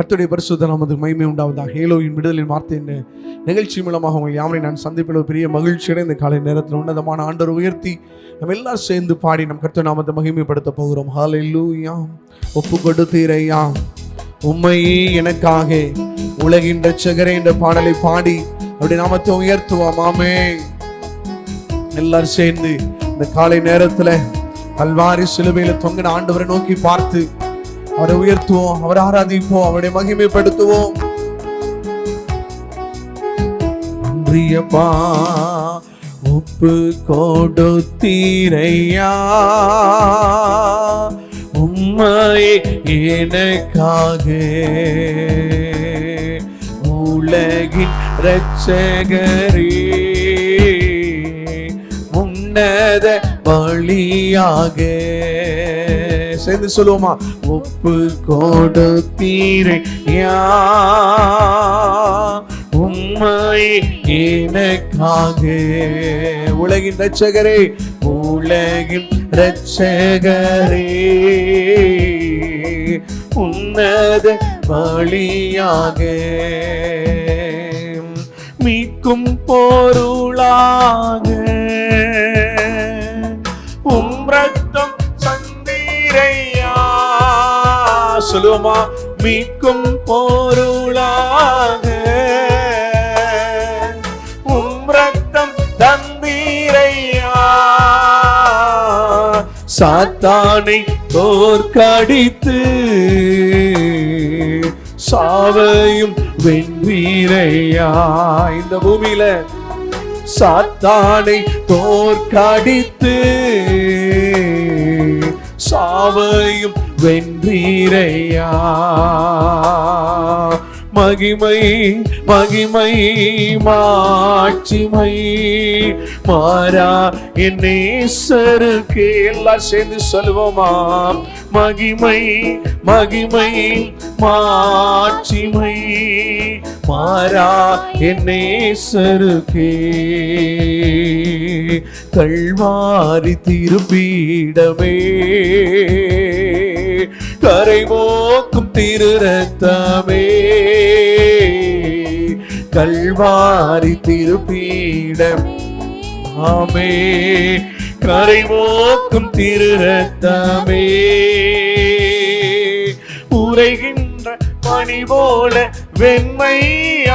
கர்த்தருடைய பரிசுத்த நாமத்துக்கு மகிமை உண்டாவதாக. ஹேலோவின் விடுதலின் வார்த்தை என்ன நிகழ்ச்சி மூலமாக உங்கள் யாவரை நான் சந்திப்பில் பெரிய மகிழ்ச்சியோட இந்த காலை நேரத்தில் உன்னதமான ஆண்டவர் உயர்த்தி நம்ம எல்லாரும் சேர்ந்து பாடி நம் கர்த்தர் நாமத்தை மகிமைப்படுத்த போகிறோம். ஹல்லேலூயா. ஒப்பு கொடுத்தீரையா உம்மையே எனக்காக உலகின் இரட்சகரே என்ற பாடலை பாடி அப்படி நாமத்தை உயர்த்துவோம். ஆமென். எல்லாரும் சேர்ந்து இந்த காலை நேரத்துல கல்வாரி சிலுவையில தொங்கின ஆண்டவரை நோக்கி பார்த்து அவரை உயர்த்துவோம், அவரை ஆராதிப்போம், அவரை மகிமைப்படுத்துவோம். நன்றியப்பா ஒப்பு கொடுத்தீரையா உம்மையே எனக்காக உலகின் இரட்சகரே உன்னத பலியாக. சேர்ந்து சொல்லுவோமா? ஒப்பு கொடுத்தீரையா உம்மையே எனக்காக உலகின் இரட்சகரே உலகின் இரட்சகரே உன்னத பலியாக மீட்கும் பொருளாக உம் ரத்தம் சந்தீரையா. சொல்லுவோமா? மீட்கும் பொருளாக உம் ரத்தம் தந்தீரையா. சாத்தானை தோற்கடித்து சாவையும் வென்றீரையா. இந்த பூமியில சாத்தானை தோற்கடித்து சாவையும் வென்றீரையா. மகிமை மகிமை மாட்சிமை மாறா என் நேசருக்கு. எல்லாம் சேர்ந்து சொல்லுவோமா? மகிமை மகிமை மாட்சிமை மாறா என் நேசருக்கு. கல்வாரி திருப்பீடமே கரை மோக்கும் திரு ரத்தமே. கல்வாரி திருப்பீடம் ஆமே கரை மோக்கும் திரு ரத்தமே. உரைகின்ற பனி போல வெண்மையாவோமையா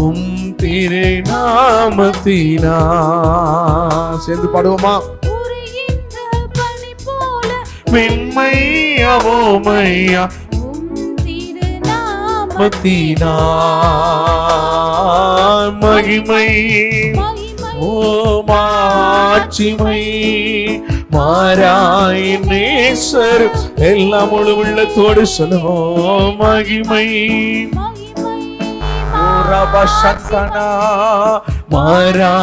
உம் திரு நாமத்தினா. சேர்ந்து பாடுவோமா? வெண்மையாவோமையா மத்தினா. மகிமை ஓ மாட்சிமை மாறாய் நேசர். எல்லாம் முழு உள்ளத்தோடு சொல்லுவோம். மகிமை மாறா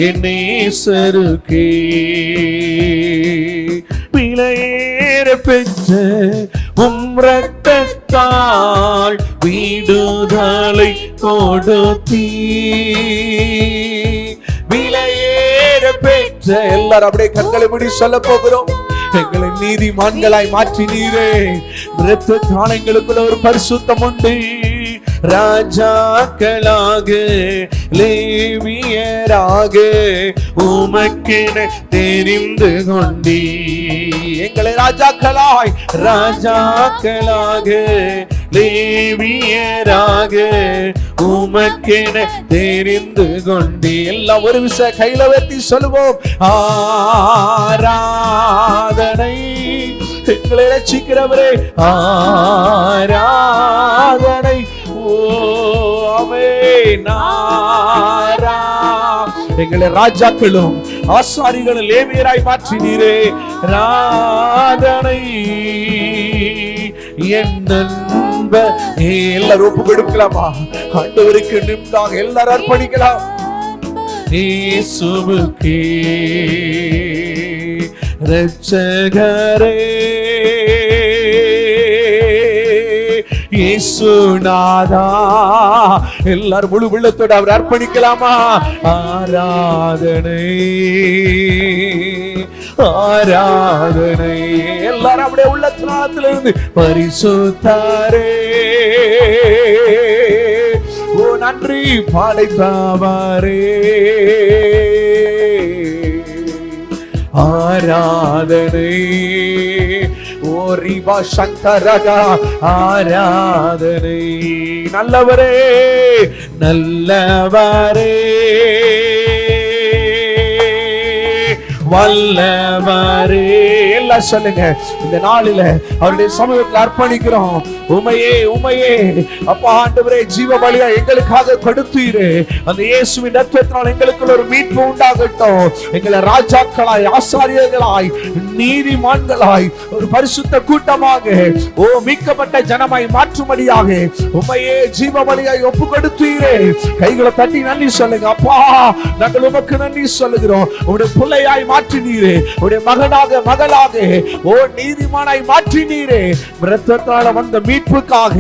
என் நேசருக்கே. விலையேற பெற்ற உம் ரத்தத்தால் விடுதலை கொடுத்தீ. விலையேற பெற்ற எல்லாரும் அப்படியே கண்களை மூடி சொல்ல போகிறோம். எங்களை நீதிமான்களாய் மாற்றினீரே. இரத்த தானங்களுக்குள்ள ஒரு பரிசுத்தம் உண்டு. ராஜாக்களாக லேவியராக உமக்கென தெரிந்து கொண்டீ. எங்களை ராஜாக்களாய் ராஜாக்களாக லேவியராக உமக்கென தெரிந்து கொண்டீ. எல்லாம் ஒரு விஷய கையில வெட்டி சொல்லுவோம். ஆராதனை எங்களை ரட்சிக்கிறவரே ஆராதனை. எங்களை ராஜாக்களும் ஆசாரிகளும் லேவியராய் மாற்றினீரே. ராதனை எல்லாரும் ஒப்பு கொடுக்கலாமா? ஆண்டவருக்கு நிமிதாக எல்லாரும் அர்ப்பணிக்கலாம். இயேசுவுக்கே இரட்சகரே இயேசுநாதா. எல்லாரும் முழு உள்ளத்தோடு அவர் அர்ப்பணிக்கலாமா? ஆராதனை ஆராதனை. எல்லாரும் அப்படியே உள்ளத்திலிருந்து பரிசுத்தாரே ஓ நன்றி படைத்தவரே, ஆராதனை ஓரிவா சங்கரகா ஆராதனை. நல்லவரே நல்லவரே வல்லவரே. எல்லாம் சொல்லுங்க, இந்த நாளில அவருடைய சமூகத்தில் அர்ப்பணிக்கிறோம். உமையே உமையே அப்பா ஆண்டவரே, ஜீவ பலியா எங்களுக்காக கொடுத்தீரே, அந்த இயேசுவின் ரத்தத்தினால் எங்களுக்குள்ள ஒரு மீட்பு உண்டாகட்டும். எங்களை ராஜாக்களாய், ஆசாரியர்களாய், நீதிமான்களாய், ஒரு பரிசுத்த கூட்டமாக, ஓ மீட்கப்பட்ட ஜனமாய் மாற்றும்படியாக உமையே ஜீவ பலியாய் ஒப்பு கொடுத்தீரே. கைகளை தட்டி நன்றி சொல்லுங்க. அப்பா நாங்கள் உமக்கு நன்றி சொல்லுகிறோம். உடைய பிள்ளையாய் மாற்றினீரே, உடைய மகனாக மகளாக, ஓ நீதிமானாய் மாற்றினீரே. இரத்தத்தால வந்த மீட்புக்காக,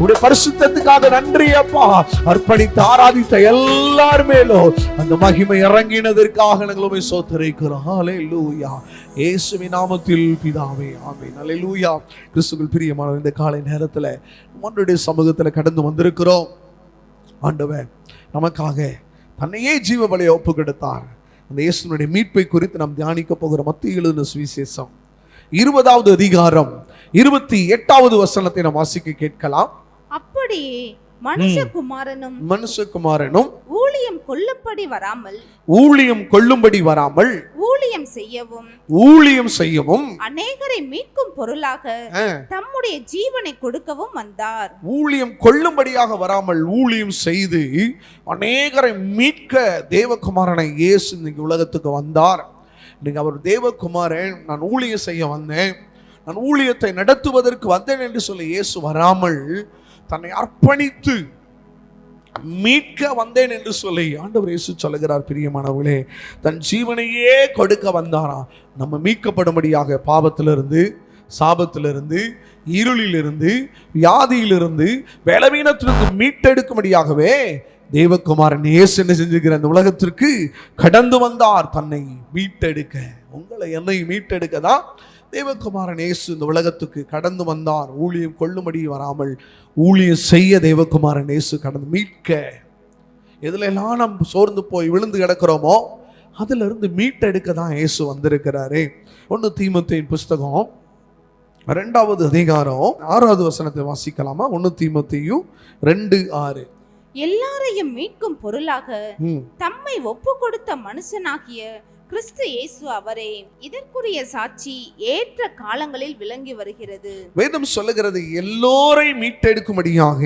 உடைய பரிசுத்தத்துக்காக நன்றி அப்பா. அர்ப்பணித்து ஆராதித்த எல்லார் மேலும் அந்த மகிமை இறங்கினதற்காக நாங்கள் உம்மை ஸ்தோத்திரிக்கிறோம். ஹல்லேலூயா. இயேசுவின் நாமத்தில் பிதாவே, ஆமென். ஹல்லேலூயா. கிறிஸ்துவுக்குள் பிரியமான இந்த காலை நேரத்தில் நம்முடைய சமூகத்தில் கடந்து வந்திருக்கிறோம். ஆண்டவர் நமக்காக தன்னையே ஜீவ பலியை ஒப்பு கொடுத்தார். அந்த இயேசுவினுடைய மீட்பை குறித்து நாம் தியானிக்க போகிற மத்திய எழுதின சுவிசேஷம் 20வது அதிகாரம் 28வது வசனத்தை நாம் வாசிக்க கேட்கலாம். அப்படியே மனுஷகுமாரனும் ஊழியம் கொள்ளும்படி வராமல் ஊழியம் செய்யவும் அநேகரை மீட்கும் பொருளாக தம்முடைய ஜீவனை கொடுக்கவும் வந்தார். ஊழியம் கொள்ளும்படியாக வராமல் ஊழியம் செய்து அநேகரை மீட்க தேவகுமாரனை இயேசு இன்னைக்கு உலகத்துக்கு வந்தார். இன்னைக்கு அவர் தேவகுமாரன், நான் ஊழியம் செய்ய வந்தேன், நான் ஊழியத்தை நடத்துவதற்கு வந்தேன் என்று சொல்லி இயேசு வராமல் தன்னை அர்ப்பணித்து மீட்க வந்தேன் என்று சொல்லி ஆண்டவர் இயேசு சொல்லுகிறார். பிரியமானவர்களே, தன் ஜீவனையே கொடுக்க வந்தாரா நம்ம மீட்கப்படும்படியாக, பாவத்திலிருந்து, சாபத்திலிருந்து, இருளிலிருந்து, வியாதியிலிருந்து, பலவீனத்திலிருந்து மீட்டெடுக்கும்படியாகவே தேவகுமாரன் இயேசு என்ன செஞ்சிருக்கிற அந்த உலகத்திற்கு கடந்து வந்தார். தன்னை மீட்டெடுக்க, உங்களை என்னை மீட்டெடுக்க தான் தேவகுமாரன் இயேசு இந்த உலகத்துக்கு கடந்து வந்தார். ஊழியம் கொள்ளும்படி வராமல் ஊழியம் செய்ய தேவகுமாரன் இயேசு கடந்து மீட்க. எதுல எல்லாம் நம்ம சோர்ந்து போய் விழுந்து கிடக்கிறோமோ அதுல இருந்து மீட்டெடுக்க தான் இயேசு வந்திருக்கிறாரு. 1 தீமோத்தேயுவின் புஸ்தகம் 2வது அதிகாரம் 6வது வசனத்தை வாசிக்கலாமா? 1 தீமோத்தேயு 2:6. எல்லாரையும் மீட்கும் பொருளாக தம்மை ஒப்பு கொடுத்த மனுஷனாகிய கிறிஸ்து இயேசு அவரே இதற்குரிய சாட்சி ஏற்ற காலங்களில் விளங்கி வருகிறது. வேதம் சொல்லுகிறது, எல்லோரையும் மீட்டெடுக்கும்படியாக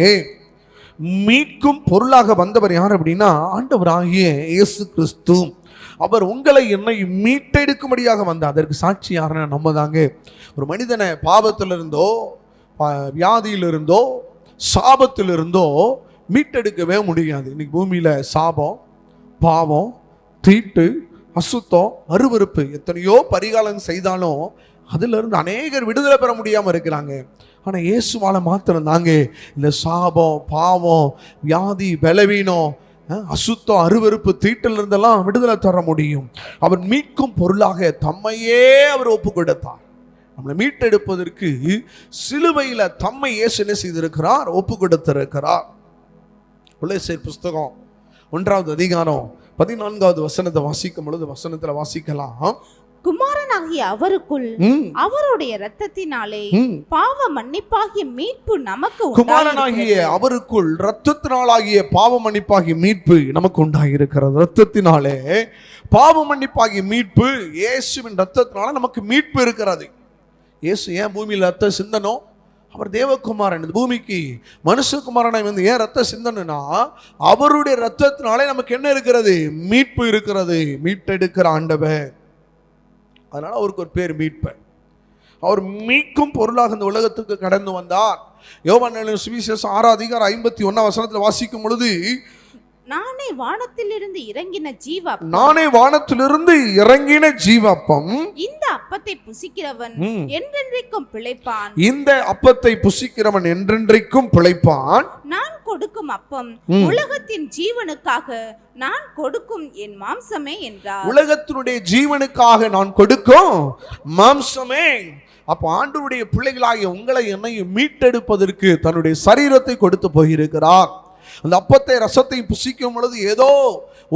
மீட்கும் பொருளாக வந்தவர் யார் அப்படின்னா ஆண்டவராகிய இயேசு கிறிஸ்து. அவர் உங்களை என்னை மீட்டெடுக்கும்படியாக வந்தார். அதற்கு சாட்சி யாருன்னா நம்ம தாங்க. ஒரு மனிதனை பாவத்திலிருந்தோ, வியாதியிலிருந்தோ, சாபத்திலிருந்தோ மீட்டெடுக்கவே முடியாது. இன்னைக்கு பூமியில சாபம், பாவம், தீட்டு, அசுத்தம், அருவருப்பு எத்தனையோ பரிகாலம் செய்தாலும் அதுல இருந்து அநேகர் விடுதலை பெற முடியாம இருக்கிறாங்க. ஆனா இயேசுவால மாத்திரம் தாங்க இந்த சாபம், பாவம், வியாதி, பலவீனம், அசுத்தம், அருவருப்பு, தீட்டில் இருந்தெல்லாம் விடுதலை தர முடியும். அவர் மீட்கும் பொருளாக தம்மையே அவர் ஒப்பு கொடுத்தார். நம்மளை மீட்டெடுப்பதற்கு சிலுவையில தம்மை இயேசு என்ன செய்திருக்கிறார்? ஒப்பு கொடுத்திருக்கிறார். கொலோசியர் புஸ்தகம் 1வது அதிகாரம் 14வது வசனத்தை வாசிக்கும் பொழுது வசனத்துல வாசிக்கலாம். குமாரனாகிய அவருக்குள் அவருடைய இரத்தத்தினாலே பாவ மன்னிப்பாகிய மீட்பு நமக்கு உண்டாயிருக்கிறது. குமாரனாகிய அவருக்குள் இரத்தத்தினாலாகிய பாவ மன்னிப்பாகிய மீட்பு நமக்கு உண்டாயிருக்கிறது. இரத்தத்தினாலே பாவ மன்னிப்பாகிய மீட்பு, இயேசுவின் இரத்தத்தினால நமக்கு மீட்பு இருக்கிறது. இயேசு ஏன் பூமியில் ரத்தம் சிந்தனும்? அவர் தேவகுமாரன். இந்த பூமிக்கு மனுஷகுமாரனை வந்து ஏன் ரத்த சிந்தனா? அவருடைய ரத்தத்தினாலே நமக்கு என்ன இருக்கிறது? மீட்பு இருக்கிறது. மீட்டெடுக்கிற ஆண்டவர். அதனால அவருக்கு ஒரு பேர் மீட்பர். அவர் மீட்கும் பொருளாக இந்த உலகத்துக்கு கடந்து வந்தார். யோவான் எழுதின சுவிசேஷம் 6 அதிகாரம் 51 வசனத்தில் வாசிக்கும் பொழுது நானே வானத்திலிருந்து இறங்கின ஜீவப்பம். நானே வானத்திலிருந்து இறங்கின ஜீவப்பம். இந்த அப்பத்தை புசிக்கிறவன் என்றென்றைக்கும் பிழைப்பான். இந்த அப்பத்தை புசிக்கிறவன் என்றென்றைக்கும் பிழைப்பான். நான் கொடுக்கும் அப்பம் உலகத்தின் ஜீவனுக்காக நான் கொடுக்கும் என் மாம்சமே என்றார். உலகத்தினுடைய ஜீவனுக்காக நான் கொடுக்கும் மாம்சமே. அப்ப ஆண்டவருடைய பிள்ளைகளாகிய உங்களை என்னையும் மீட்டெடுப்பதற்கு தன்னுடைய சரீரத்தை கொடுத்து போயிருக்கிறார். அந்த அப்பத்தை ரசத்தை புசிக்கும் பொழுது ஏதோ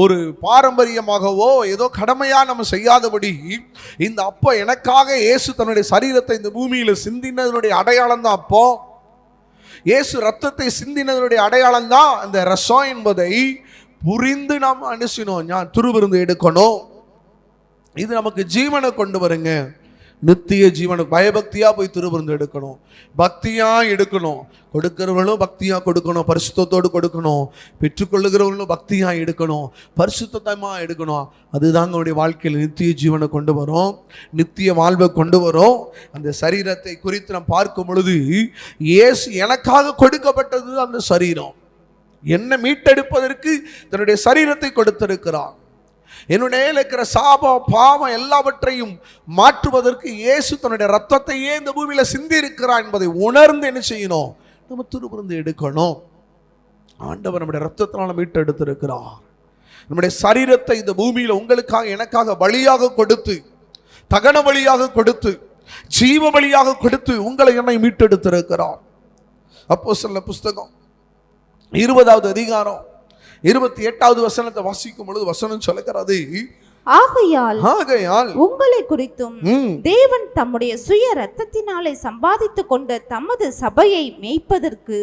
ஒரு பாரம்பரியமாகவோ ஏதோ கடமையா நம்ம செய்யாதபடி இந்த அப்ப எனக்காக இயேசு தன்னுடைய சரீரத்தை இந்த பூமியில சிந்தினதனுடைய அடையாளம் தான். அப்போ இயேசு ரத்தத்தை சிந்தினதனுடைய அடையாளம் தான் அந்த ரசம் என்பதை புரிந்து நாம் அனுசினோம். நான் துருவிருந்து எடுக்கணும். இது நமக்கு ஜீவனை கொண்டு வருங்க. நித்திய ஜீவனுக்கு பயபக்தியா போய் திருவிருந்து எடுக்கணும், பக்தியா எடுக்கணும். கொடுக்கிறவர்களும் பக்தியா கொடுக்கணும், பரிசுத்தத்தோடு கொடுக்கணும். பெற்றுக்கொள்ளுகிறவர்களும் பக்தியா எடுக்கணும், பரிசுத்தமா எடுக்கணும். அதுதாங்க அவருடைய வாழ்க்கையில் நித்திய ஜீவனை கொண்டு வரும், நித்திய வாழ்வை கொண்டு வரும். அந்த சரீரத்தை குறித்து நாம் பார்க்கும் பொழுது இயேசு எனக்காக கொடுக்கப்பட்டது அந்த சரீரம். என்னை மீட்டெடுப்பதற்கு தன்னுடைய சரீரத்தை கொடுத்திருக்கிறார். என்னுடைய இருக்கிற சாபம் பாவம் எல்லாவற்றையும் மாற்றுவதற்கு இயேசு தன்னுடைய ரத்தத்தையே இந்த பூமியில சிந்தி இருக்கிறார் என்பதை உணர்ந்து என்ன செய்யணும்? நம்ம திருவிருந்து எடுக்கணும். ஆண்டவர் நம்முடைய ரத்தத்தினால மீட்டு எடுத்திருக்கிறார். நம்முடைய சரீரத்தை இந்த பூமியில உங்களுக்காக எனக்காக பலியாக கொடுத்து, தகன பலியாக கொடுத்து, ஜீவ பலியாக கொடுத்து உங்களை என்னை மீட்டெடுத்திருக்கிறார். அப்போஸ்தலர் புஸ்தகம் 20வது அதிகாரம் 28வது வசனத்தை வாசிக்கும் பொழுது வசனம் சொல்லுகிறது, ஆகையால் உங்களை குறித்தும் தேவன் தம்முடைய சுய ரத்தத்தினாலே சம்பாதித்துக் கொண்ட தமது சபையை மேய்ப்பதற்கு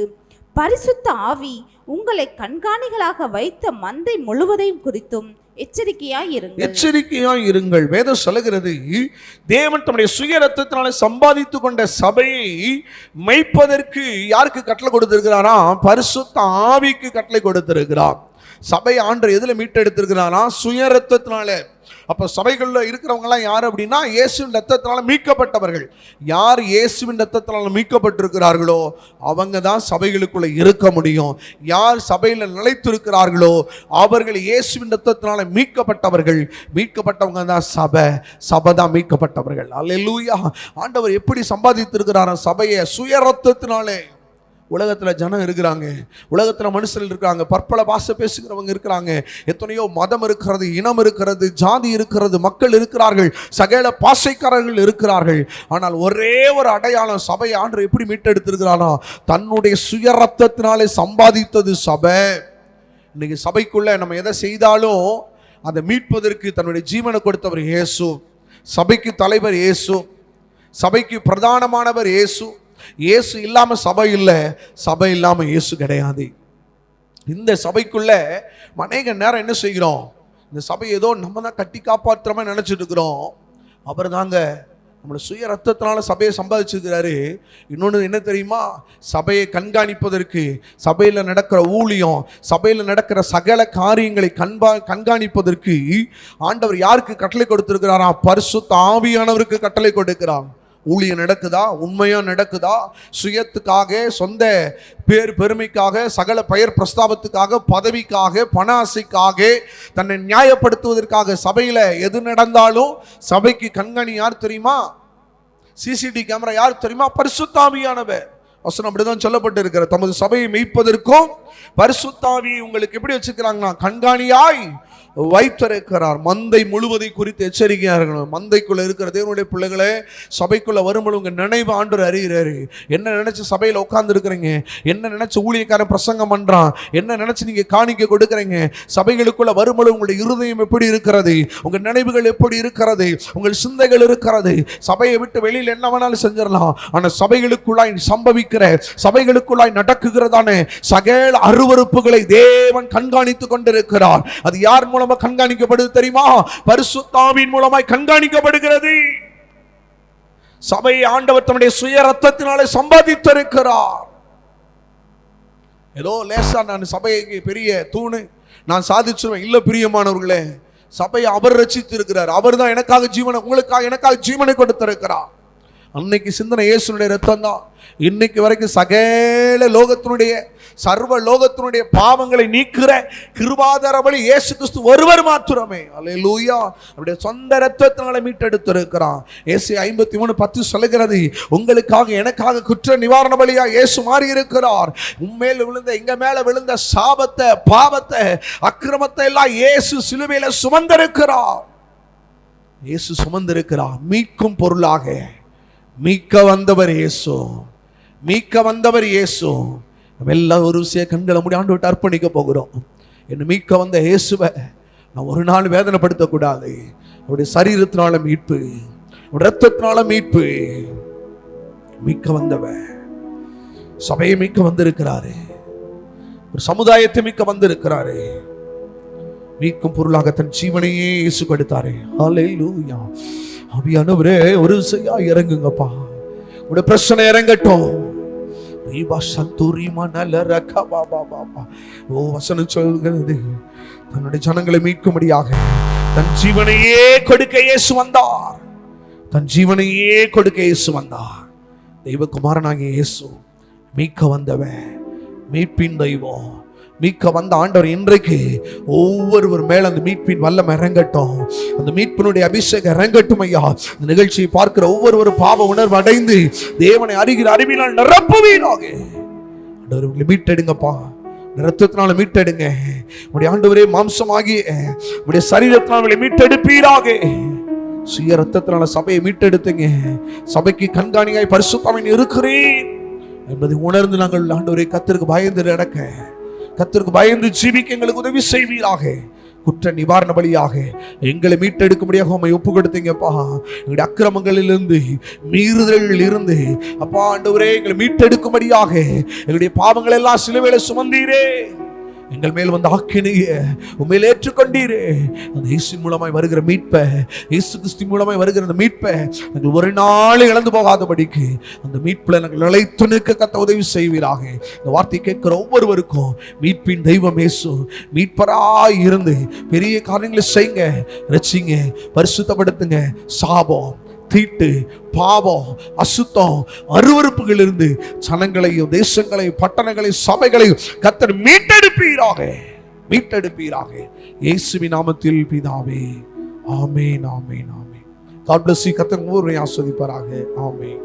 பரிசுத்த ஆவி உங்களை கண்காணிகளாக வைத்த மந்தை முழுவதையும் குறித்தும் எச்சரிக்கையாய் இருங்கள். வேதம் சொல்லுகிறது, தேவன் தம்முடைய சுய ரத்தத்தினாலே சம்பாதித்துக் கொண்ட சபையை மேய்ப்பதற்கு யாருக்கு கட்டளை கொடுத்திருக்கிறாரா? பரிசுத்த ஆவிக்கு கட்டளை கொடுத்திருக்கிறார். சபை ஆண்டு எதுல மீட்டெடுத்திருக்கிறாரா? சுய ரத்தத்தினால. அப்ப சபைகள்ல இருக்கிறவங்க எல்லாம் யார் அப்படின்னா இயேசுவின் ரத்தத்தினால மீட்கப்பட்டவர்கள். யார் இயேசுவின் ரத்தத்தினால மீட்கப்பட்டிருக்கிறார்களோ அவங்க தான் சபைகளுக்குள்ள இருக்க முடியும். யார் சபையில நிலைத்திருக்கிறார்களோ அவர்கள் இயேசுவின் ரத்தத்தினால மீட்கப்பட்டவர்கள். மீட்கப்பட்டவங்க தான் சபை. சபை தான் மீட்கப்பட்டவர்கள். அல்லேலூயா. ஆண்டவர் எப்படி சம்பாதித்திருக்கிறாரா சபையை? சுய ரத்தத்தினாலே. உலகத்துல ஜனம் இருக்கிறாங்க, உலகத்துல மனுஷர்கள் இருக்கிறாங்க, பற்பல பாஷை பேசுகிறவங்க இருக்கிறாங்க, எத்தனையோ மதம் இருக்கிறது, இனம் இருக்கிறது, ஜாதி இருக்கிறது, மக்கள் இருக்கிறார்கள், சகல பாஷைக்காரர்கள் இருக்கிறார்கள். ஆனால் ஒரே ஒரு அடையாளம், சபை ஆண்டவர் எப்படி மீட்டெடுத்திருக்கிறாரா? தன்னுடைய சுய ரத்தத்தினாலே சம்பாதித்தது சபை. இன்னைக்கு சபைக்குள்ள நம்ம எதை செய்தாலும் அதை மீட்பதற்கு தன்னுடைய ஜீவனை கொடுத்தவர் இயேசு. சபைக்கு தலைவர் இயேசு, சபைக்கு பிரதானமானவர் இயேசு. இயேசு இல்லாம சபை இல்லை, சபை இல்லாம இயேசு கிடையாது. இந்த சபைக்குள்ள அநேக நேரம் என்ன செய்கிறோம்? இந்த சபை ஏதோ நம்ம தான் கட்டி காப்பாற்றுற மாதிரி நினைச்சிட்டு இருக்கிறோம். அவர் தாங்க நம்மளோட சுய ரத்தத்தினால சபையை சம்பாதிச்சிருக்கிறாரு. இன்னொன்று என்ன தெரியுமா? சபையை கண்காணிப்பதற்கு, சபையில் நடக்கிற ஊழியம், சபையில் நடக்கிற சகல காரியங்களை கண்காணிப்பதற்கு ஆண்டவர் யாருக்கு கட்டளை கொடுத்திருக்கிறாரா? பரிசுத்த ஆவியானவருக்கு கட்டளை கொடுக்கிறார். ஊழியம் நடக்குதா? உண்மையா நடக்குதா? சுயத்துக்காக, சொந்த பேர் பெருமைக்காக, சகல பெயர் பிரஸ்தாபத்துக்காக, பதவிக்காக, பண ஆசைக்காக, தன்னை நியாயப்படுத்துவதற்காக சபையில எது நடந்தாலும் சபைக்கு கண்காணி யார் தெரியுமா? சிசிடி கேமரா யார் தெரியுமா? பரிசுத்த ஆவியானவர். வசனம் அப்படிதான் சொல்லப்பட்டு இருக்கிற. தமது சபையை மேய்ப்பதற்கும் பரிசுத்த ஆவியை உங்களுக்கு எப்படி வச்சுக்கிறாங்கன்னா கண்காணியாய் வைத்திருக்கிறார். மந்தை முழுவதை குறித்து எச்சரிக்கையா இருக்கணும். மந்தைக்குள்ள இருக்கிற தேவனுடைய பிள்ளைகளே, சபைக்குள்ள வரும்போது உங்க நினைவு ஆண்டவர் அறிகிறாரு. என்ன நினைச்சு சபையில உட்கார்ந்து இருக்கிறீங்க, என்ன நினைச்சு ஊழியக்காரன் பிரசங்கம் பண்றான், என்ன நினைச்சு நீங்க காணிக்க கொடுக்குறீங்க, சபைகளுக்குள்ள வரும்போது உங்களுடைய இருதயம் எப்படி இருக்கிறது, உங்க நினைவுகள் எப்படி இருக்கிறது, உங்கள் சிந்தைகள் இருக்கிறது. சபையை விட்டு வெளியில் என்ன வேணாலும் செஞ்சிடலாம், ஆனா சபைகளுக்குள்ளாய் சம்பவிக்கிற, சபைகளுக்குள்ளாய் நடக்குகிறதான சகல அருவருப்புகளை தேவன் கண்காணித்துக் கொண்டிருக்கிறார். அது யார் மூலம் கண்காணிக்கப்படுது தெரியுமா? பரிசுத்த ஆவியின் மூலமாய் கண்காணிக்கப்படுகிறது. சபையை ஆண்டவர் தம்முடைய சுய ரத்தத்தினாலே சம்பாதித்திருக்கிறார். ஏதோ லேசா நான் சபைக்கு பெரிய தூணு, நான் சாதிச்சுவேன் இல்ல பிரியமானவர்களே. சபையை அவர் ரட்சித்து இருக்கிறார். அவர் தான் எனக்காக ஜீவனை, உங்களுக்காக எனக்காக ஜீவனை கொடுத்திருக்கிறார். அன்னைக்கு சிந்தனை இயேசுனுடைய ரத்தம் தான். இன்னைக்கு வரைக்கும் சகல லோகத்தினுடைய சர்வ லோகத்தினுடைய பாவங்களை நீக்கிற கிருபாதார பலி இயேசு கிறிஸ்து ஒருவர் மாத்திரமே. அல்லேலூயா. அவருடைய சொந்த இரத்தத்தினால மீட்டெடுத்திருக்கிறான். ஏசாயா 53:10 சொல்லுகிறது, உங்களுக்காக எனக்காக குற்ற நிவாரண பலியா இயேசு மாறி இருக்கிறார். உண்மையில் விழுந்த எங்க மேல விழுந்த சாபத்தை, பாவத்தை, அக்கிரமத்தை எல்லாம் இயேசு சிலுவையில சுமந்திருக்கிறார். இயேசு சுமந்திருக்கிறார். மீட்கும் பொருளாக மீட்க வந்தவர் இயேசு, மீட்க வந்தவர் இயேசு. நம்ம எல்லாம் ஒரு விஷய கண்களை மூடி ஆண்டவர்கிட்ட அர்ப்பணிக்க போகிறோம். என்ன மீட்க வந்த இயேசுவை நான் ஒரு நாள் வேதனைப்படுத்தக்கூடாது. அவருடைய சரீரத்தினால மீட்பு, ரத்தத்தினால மீட்பு. மீட்க வந்தவர் சபையை மீட்க வந்திருக்கிறாரு, ஒரு சமுதாயத்தை மீட்க வந்திருக்கிறாரு. மீட்கும் பொருளாக தன் ஜீவனையே இயேசு கொடுத்தாரு. ஹல்லேலூயா. ஆவியானவரே ஒரு செய்யா இறங்குங்கப்பா, உடைய பிரச்சனை இறங்கட்டும். வசனம் சொல்கிறது, தன்னுடைய ஜனங்களை மீட்கும்படியாக தன் ஜீவனையே கொடுக்க இயேசு வந்தார். தன் ஜீவனையே கொடுக்க இயேசு வந்தார். தெய்வகுமாரனாகிய இயேசு மீட்க வந்தவன், மீட்பின் தெய்வம். மீட்க வந்த ஆண்டவர் இன்றைக்கு ஒவ்வொருவர் மேல அந்த மீட்பின் வல்லம் இறங்கட்டும், அந்த மீட்பினுடைய அபிஷேகம் இறங்கட்டும் ஐயா. இந்த நிகழ்ச்சியை பார்க்கிற ஒவ்வொரு பாவ உணர்வு அடைந்து தேவனை அறிகிற அறிவினால் நிரப்புவீராக. ஆண்டவர்களை மீட்டெடுங்கப்பா, ரத்தத்தினால மீட்டெடுங்க. உடைய ஆண்டவரே மாம்சமாகி உடைய சரீரத்தினால மீட்டெடுப்பீராக. சுய ரத்தத்தினால சபையை மீட்டெடுத்துங்க. சபைக்கு கண்காணியாய் பரிசுத்தமாய் இருக்கிறேன் என்பதை உணர்ந்து நாங்கள் ஆண்டவரே கர்த்தருக்கு பயந்து நடக்க, கர்த்தருக்கு பயந்து ஜீவிக்க எங்களுக்கு உதவி செய்வீராக. குற்ற நிவாரண பலியாக எங்களை மீட்டெடுக்கும்படியாக உம்மை ஒப்பு கொடுத்தீங்கப்பா. எங்களுடைய அக்கிரமங்களிலிருந்து, மீறுதலில் இருந்து அப்பா ஆண்டவரே எங்களை மீட்டெடுக்கும்படியாக எங்களுடைய பாவங்கள் எல்லாம் சிலுவையில சுமந்தீரே. எங்கள் மேல் வந்து ஆக்கினைய உண்மையில் ஏற்றுக்கொண்டீரே. அந்த இயேசு மூலமாய் வருகிற மீட்பை, இயேசு கிறிஸ்து மூலமாய் வருகிற அந்த மீட்பை நாங்கள் ஒரு நாள் இழந்து போகாதபடிக்கு அந்த மீட்பில் நாங்கள் நிலைத்து நிற்க கத்த உதவி செய்வீராக. இந்த வார்த்தை கேட்கிற ஒவ்வொருவருக்கும் மீட்பின் தெய்வம் இயேசு மீட்பராய் இருந்து பெரிய காரியங்களை செய்யுங்க, ரட்சிங்க, பரிசுத்தப்படுத்துங்க. சாபம், தீட்டு, பாவம், அசுத்தம், அருவருப்புகள் இருந்து ஜனங்களையும் தேசங்களையும் பட்டணங்களையும் சபைகளையும் கர்த்தர் மீட்டெடுப்பீராக, மீட்டெடுப்பீராக. இயேசுவின் நாமத்தில் பிதாவே, ஆமென், ஆமென், ஆமென். God bless you. கர்த்தர் உங்களை ஆசீர்வதிப்பாராக. ஆமென்.